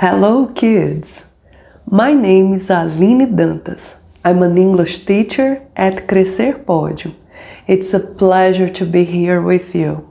Hello kids! My name is Aline Dantas. I'm an English teacher at Crescer Pódio. It's a pleasure to be here with you.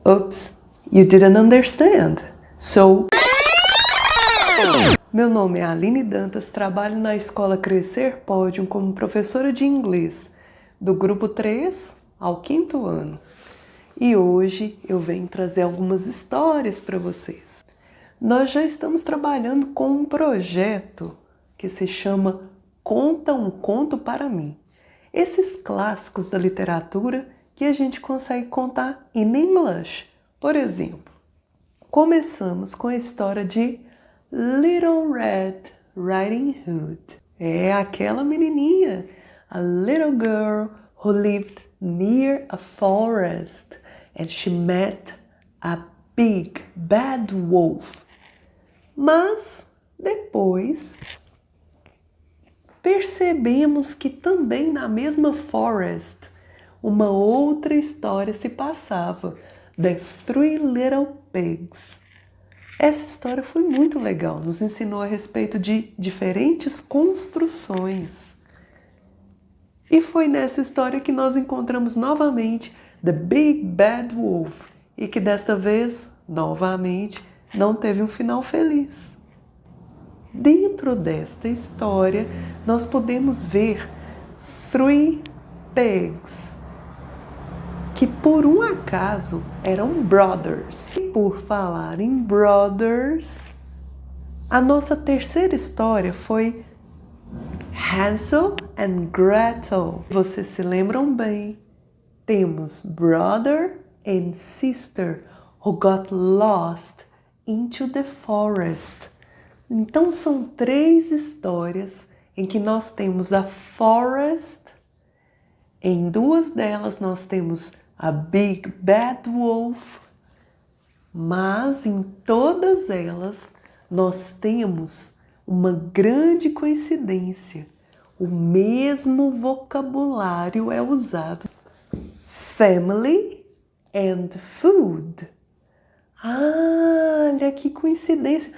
Oops, you didn't understand. So... Meu nome é Aline Dantas, trabalho na escola Crescer Pódio como professora de inglês, do grupo 3 ao 5º ano. E hoje eu venho trazer algumas histórias para vocês. Nós já estamos trabalhando com um projeto que se chama Conta um Conto para Mim. Esses clássicos da literatura que a gente consegue contar em inglês. Por exemplo, começamos com a história de Little Red Riding Hood. É aquela menininha, a little girl who lived near a forest and she met a big bad wolf. Mas depois percebemos que também na mesma forest uma outra história se passava, The Three Little Pigs. Essa história foi muito legal, nos ensinou a respeito de diferentes construções. E foi nessa história que nós encontramos novamente The Big Bad Wolf e que desta vez, novamente, não teve um final feliz. Dentro desta história, nós podemos ver Three Pigs, que por um acaso eram brothers. E por falar em brothers, a nossa terceira história foi Hansel and Gretel. Vocês se lembram bem? Temos brother and sister who got lost into the forest. Então são 3 histórias em que nós temos a forest. Em 2 delas nós temos a Big Bad Wolf, mas em todas elas nós temos uma grande coincidência. O mesmo vocabulário é usado. Family and food. Olha que coincidência.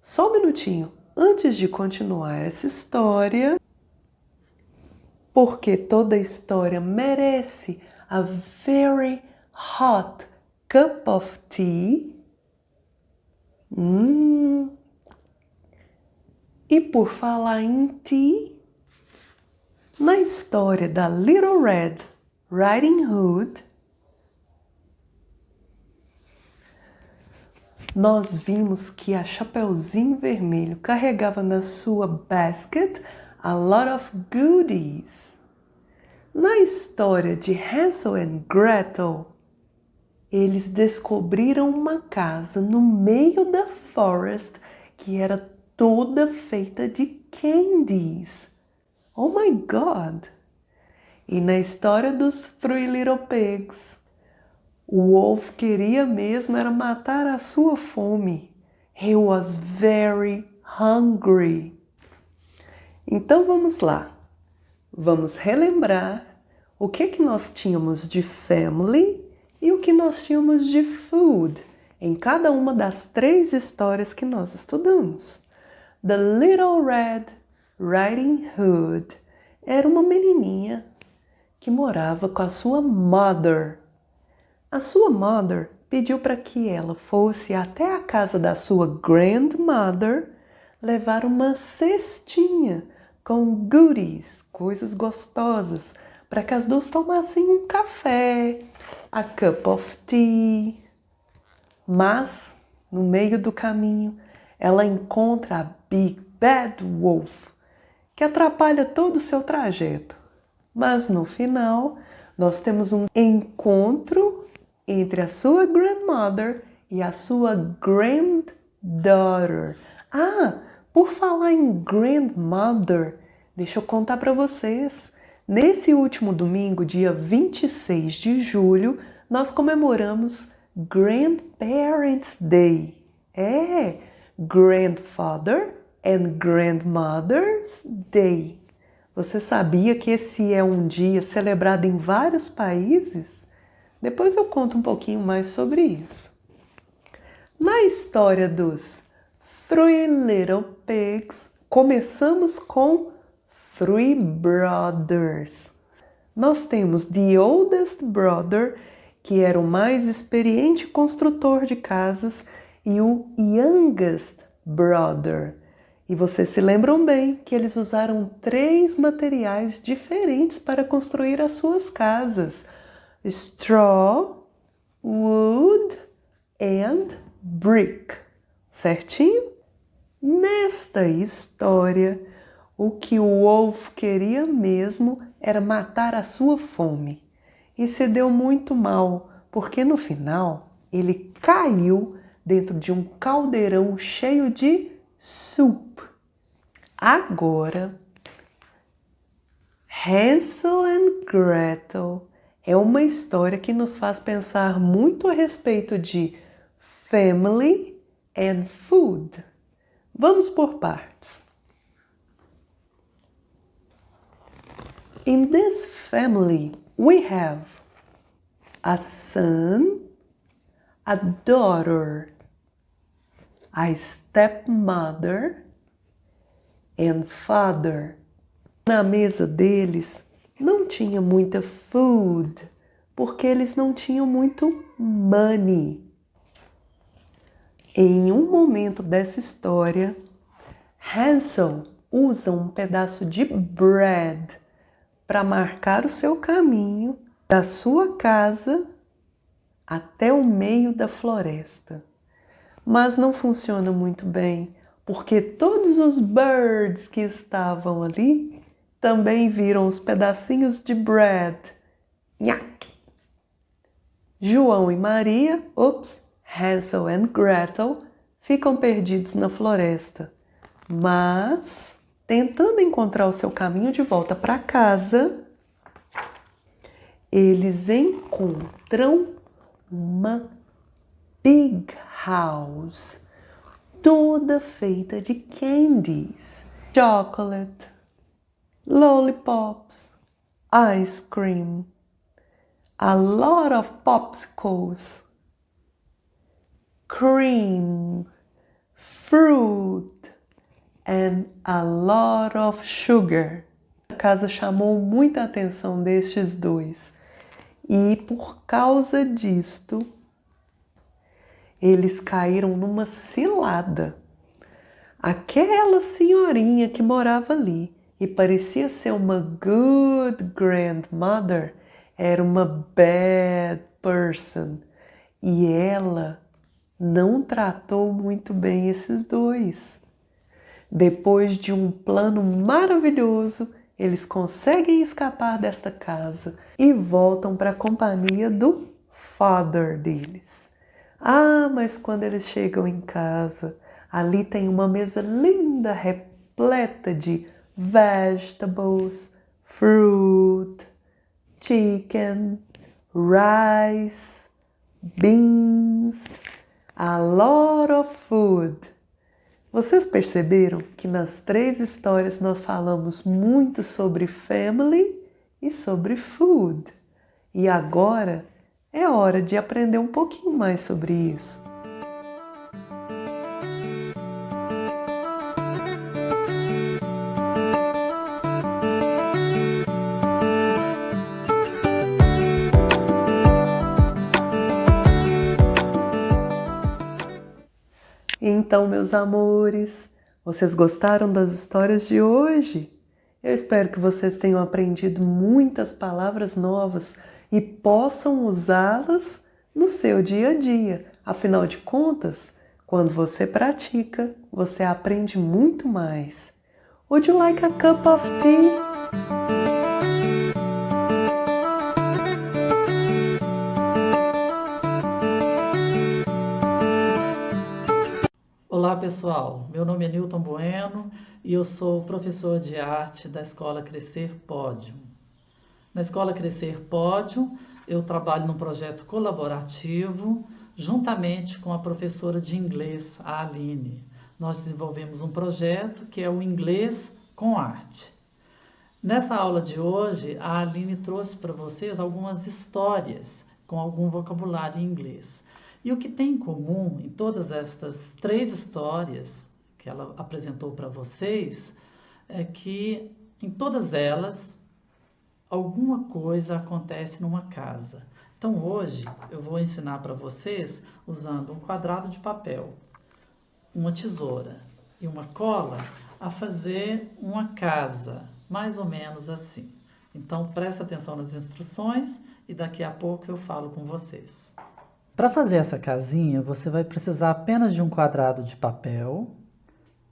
Só um minutinho, antes de continuar essa história, porque toda história merece a very hot cup of tea. E por falar em tea, na história da Little Red Riding Hood, nós vimos que a Chapeuzinho Vermelho carregava na sua basket a lot of goodies. Na história de Hansel and Gretel, eles descobriram uma casa no meio da forest que era toda feita de candies. Oh my God! E na história dos Three Little Pigs, o Wolf queria mesmo era matar a sua fome. He was very hungry. Então vamos lá. Vamos relembrar o que nós tínhamos de family e o que nós tínhamos de food em cada uma das 3 histórias que nós estudamos. The Little Red Riding Hood era uma menininha que morava com a sua mother. A sua mother pediu para que ela fosse até a casa da sua grandmother levar uma cestinha com goodies, coisas gostosas, para que as 2 tomassem um café, a cup of tea. Mas, no meio do caminho, ela encontra a Big Bad Wolf, que atrapalha todo o seu trajeto. Mas no final, nós temos um encontro entre a sua grandmother e a sua granddaughter. Por falar em grandmother, deixa eu contar para vocês. Nesse último domingo, dia 26 de julho, nós comemoramos Grandparents' Day. Grandfather and Grandmother's Day. Você sabia que esse é um dia celebrado em vários países? Depois eu conto um pouquinho mais sobre isso. Na história dos Three Little Pigs. Começamos com Three Brothers. Nós temos The Oldest Brother, que era o mais experiente construtor de casas, e o Youngest Brother. E vocês se lembram bem que eles usaram 3 materiais diferentes para construir as suas casas: straw, wood and brick. Certinho? Nesta história, o que o Wolf queria mesmo era matar a sua fome. E se deu muito mal, porque no final ele caiu dentro de um caldeirão cheio de soup. Agora, Hansel and Gretel é uma história que nos faz pensar muito a respeito de family and food. Vamos por partes. In this family, we have a son, a daughter, a stepmother and father. Na mesa deles não tinha muita food, porque eles não tinham muito money. Em um momento dessa história, Hansel usa um pedaço de bread para marcar o seu caminho da sua casa até o meio da floresta. Mas não funciona muito bem, porque todos os birds que estavam ali também viram os pedacinhos de bread. Nhaque! João e Maria, Hansel and Gretel, ficam perdidos na floresta. Mas, tentando encontrar o seu caminho de volta para casa, eles encontram uma big house, toda feita de candies, chocolate, lollipops, ice cream, a lot of popsicles, cream, fruit and a lot of sugar. A casa chamou muita atenção destes dois e por causa disto eles caíram numa cilada. Aquela senhorinha que morava ali e parecia ser uma good grandmother era uma bad person e ela não tratou muito bem esses dois. Depois de um plano maravilhoso, eles conseguem escapar desta casa e voltam para a companhia do father deles. Mas quando eles chegam em casa, ali tem uma mesa linda, repleta de vegetables, fruit, chicken, rice, beans, a lot of food. Vocês perceberam que nas 3 histórias nós falamos muito sobre family e sobre food. E agora é hora de aprender um pouquinho mais sobre isso. Então, meus amores, vocês gostaram das histórias de hoje? Eu espero que vocês tenham aprendido muitas palavras novas e possam usá-las no seu dia a dia. Afinal de contas, quando você pratica, você aprende muito mais. Would you like a cup of tea? Olá pessoal, meu nome é Newton Bueno e eu sou professor de arte da Escola Crescer Pódium. Na Escola Crescer Pódium eu trabalho num projeto colaborativo juntamente com a professora de inglês, a Aline. Nós desenvolvemos um projeto que é o Inglês com Arte. Nessa aula de hoje a Aline trouxe para vocês algumas histórias com algum vocabulário em inglês. E o que tem em comum em todas estas 3 histórias que ela apresentou para vocês é que em todas elas alguma coisa acontece numa casa. Então hoje eu vou ensinar para vocês usando um quadrado de papel, uma tesoura e uma cola a fazer uma casa, mais ou menos assim. Então presta atenção nas instruções e daqui a pouco eu falo com vocês. Para fazer essa casinha, você vai precisar apenas de um quadrado de papel,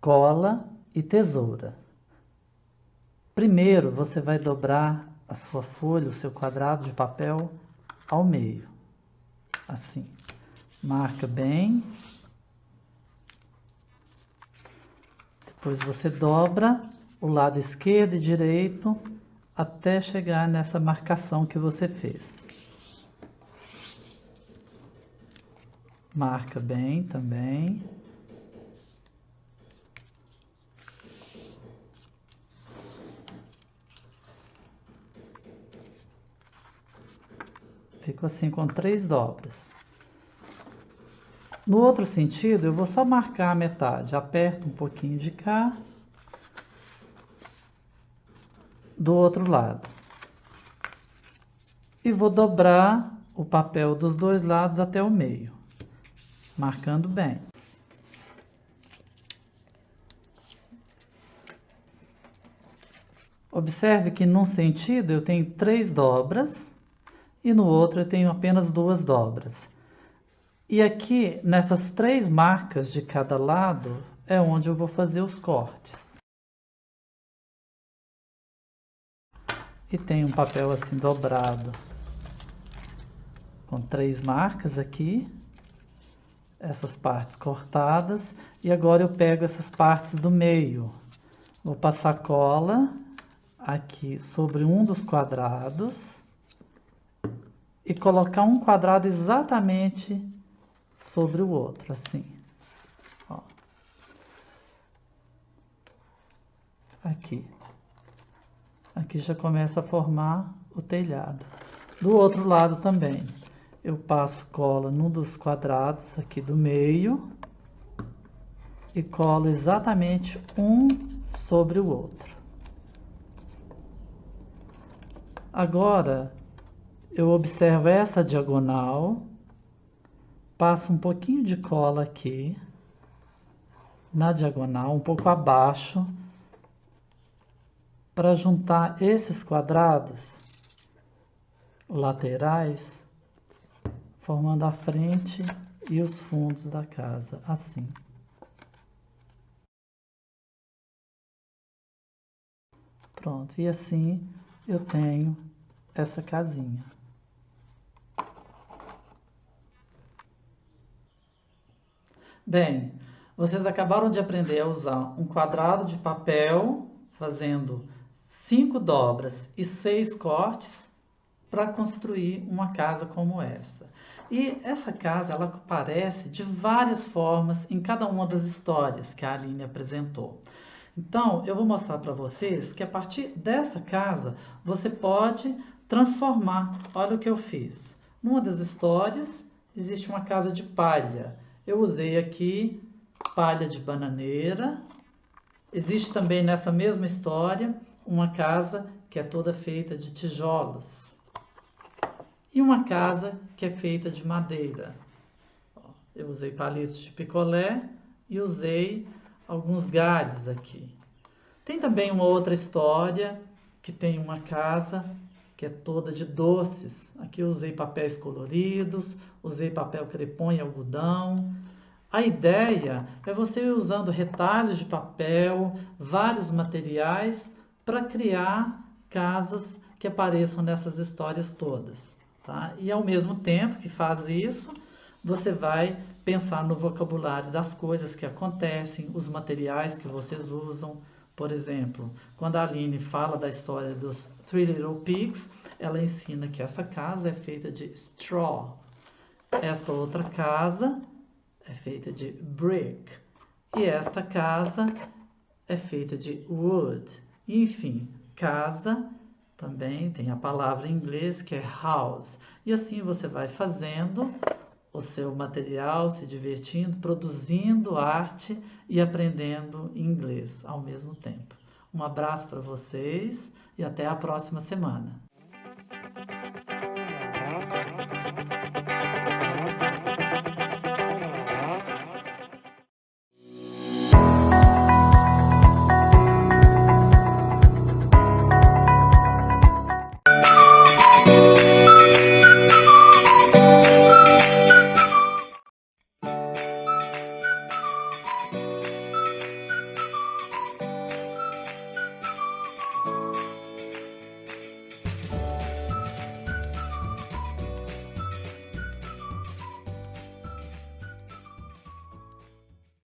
cola e tesoura. Primeiro, você vai dobrar a sua folha, o seu quadrado de papel ao meio, assim. Marca bem. Depois você dobra o lado esquerdo e direito até chegar nessa marcação que você fez. Marca bem também. Fico assim com 3 dobras. No outro sentido, eu vou só marcar a metade. Aperto um pouquinho de cá. Do outro lado. E vou dobrar o papel dos dois lados até o meio. Marcando bem. Observe que num sentido eu tenho 3 dobras e no outro eu tenho apenas 2 dobras. E aqui, nessas 3 marcas de cada lado, é onde eu vou fazer os cortes. E tem um papel assim dobrado, com 3 marcas aqui. Essas partes cortadas, e agora eu pego essas partes do meio. Vou passar cola aqui sobre um dos quadrados e colocar um quadrado exatamente sobre o outro, assim. Ó. Aqui. Aqui já começa a formar o telhado. Do outro lado também. Eu passo cola num dos quadrados aqui do meio e colo exatamente um sobre o outro. Agora, eu observo essa diagonal, passo um pouquinho de cola aqui, na diagonal, um pouco abaixo, para juntar esses quadrados laterais, formando a frente e os fundos da casa, assim. Pronto, e assim eu tenho essa casinha. Bem, vocês acabaram de aprender a usar um quadrado de papel, fazendo 5 dobras e 6 cortes, para construir uma casa como essa. E essa casa, ela aparece de várias formas em cada uma das histórias que a Aline apresentou. Então, eu vou mostrar para vocês que a partir desta casa, você pode transformar. Olha o que eu fiz. Numa das histórias, existe uma casa de palha. Eu usei aqui palha de bananeira. Existe também nessa mesma história uma casa que é toda feita de tijolos. E uma casa que é feita de madeira. Eu usei palitos de picolé e usei alguns galhos aqui. Tem também uma outra história que tem uma casa que é toda de doces. Aqui eu usei papéis coloridos, usei papel crepom e algodão. A ideia é você ir usando retalhos de papel, vários materiais, para criar casas que apareçam nessas histórias todas. Tá? E ao mesmo tempo que faz isso, você vai pensar no vocabulário das coisas que acontecem, os materiais que vocês usam. Por exemplo, quando a Aline fala da história dos Three Little Pigs, ela ensina que essa casa é feita de straw. Esta outra casa é feita de brick. E esta casa é feita de wood. Enfim, casa também tem a palavra em inglês que é house. E assim você vai fazendo o seu material, se divertindo, produzindo arte e aprendendo inglês ao mesmo tempo. Um abraço para vocês e até a próxima semana.